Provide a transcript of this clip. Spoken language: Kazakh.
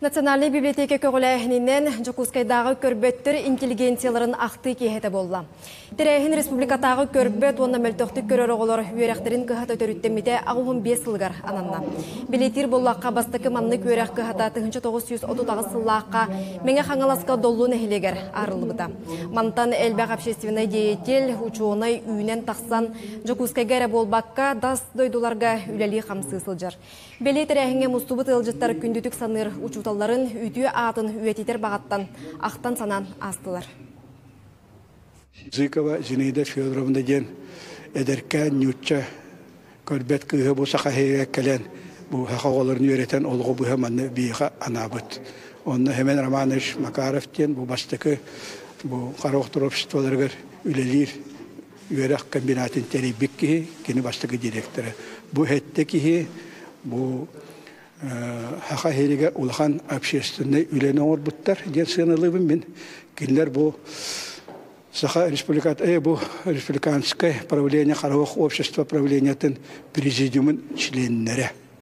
Национальный библиотека көгіләйінен Жокускайдағы көрбеттір интеллигенцияларын ақты кейхеті болла. Тірәйін республикатағы көрбет онна мөлтөқтік көрер оғылар үйерәқтерін кығат өтөріттемеде ағуғын 5 сылғар ананна. Билетир боллаққа бастықы манны көрәқ кығата 1930 сыллаққа меңе қаңаласқа долу нәхілегер арылыбыда. Мантан әлбәқ общественный деятель учуонай үйінен тақсан Жокускайгәрі болбаққа дас дойдуларға үләли қамсы сылжар. Билетир әхінге мұстубыт ылжыттар күндітік саныр учуталларын үтіе атын үететер бағаттан ақтан санан астылар. Зыкова Зинаида Федоровна ден эдеркен нютча көрбет кыһы бу сахаһыга келен бу хаколарын үйрәтен олгы бу һәмәне биха анабыт. Онны Хемен Романович Макаров ден бу бастыкы бу карактер обществоларга үлелир үйрәк комбинатын теребик ки кини бастыкы директоры. Бу хәттеки бу хакаһыга улхан общественный үлене орбуттар ден сыналыбым мен кинлер бу Саха республиканское правление хоровых общества правления президиумын членнері.